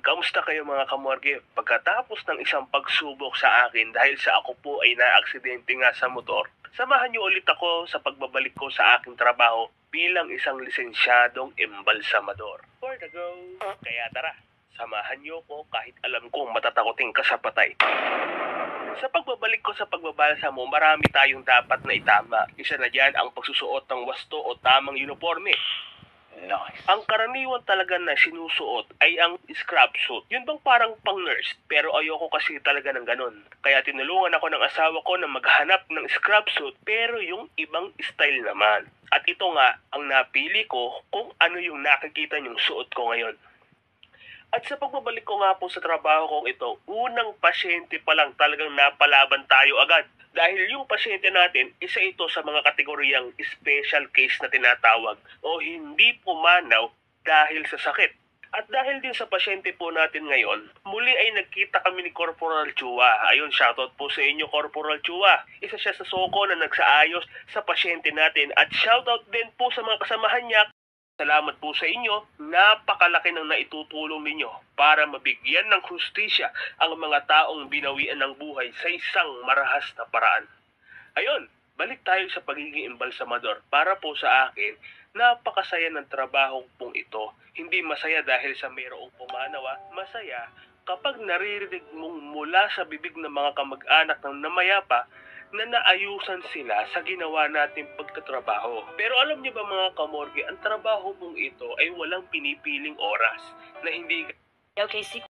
Kamusta kayo mga kamorge? Pagkatapos ng isang pagsubok sa akin dahil sa ako po ay naaksidente nga sa motor, samahan niyo ulit ako sa pagbabalik ko sa aking trabaho bilang isang lisensyadong embalsamador. For the go! Kaya tara, samahan niyo ko kahit alam kong matatakotin ka sa patay. Sa pagbabalik ko sa pagbabalsamo, marami tayong dapat na itama. Isa na dyan ang pagsusuot ng wasto o tamang uniforme. Nice. Ang karaniwan talaga na sinusuot ay ang scrub suit. Yun bang parang pang nurse? Pero ayoko kasi talaga ng ganun. Kaya tinulungan ako ng asawa ko na maghanap ng scrub suit pero yung ibang style naman. At ito nga ang napili ko kung ano yung nakikita niyong suot ko ngayon. At sa pagbabalik ko nga po sa trabaho kong ito, unang pasyente pa lang talagang napalaban tayo agad. Dahil yung pasyente natin, isa ito sa mga kategoryang special case na tinatawag o hindi pumanaw dahil sa sakit. At dahil din sa pasyente po natin ngayon, muli ay nagkita kami ni Corporal Chua. Ayun, shoutout po sa inyo Corporal Chua. Isa siya sa soko na nagsaayos sa pasyente natin at shoutout din po sa mga kasamahan niya. Salamat po sa inyo, napakalaki ng naitutulong ninyo para mabigyan ng hustisya ang mga taong binawian ng buhay sa isang marahas na paraan. Ayun, balik tayo sa pagiging embalsamador. Para po sa akin, napakasaya ng trabaho pong ito. Hindi masaya dahil sa mayroong pumanawa, masaya kapag naririnig mong mula sa bibig ng mga kamag-anak ng namayapa na naayusan sila sa ginawa nating pagtatrabaho. Pero alam niyo ba mga kamorge, ang trabaho mong ito ay walang pinipiling oras na hindi... Okay,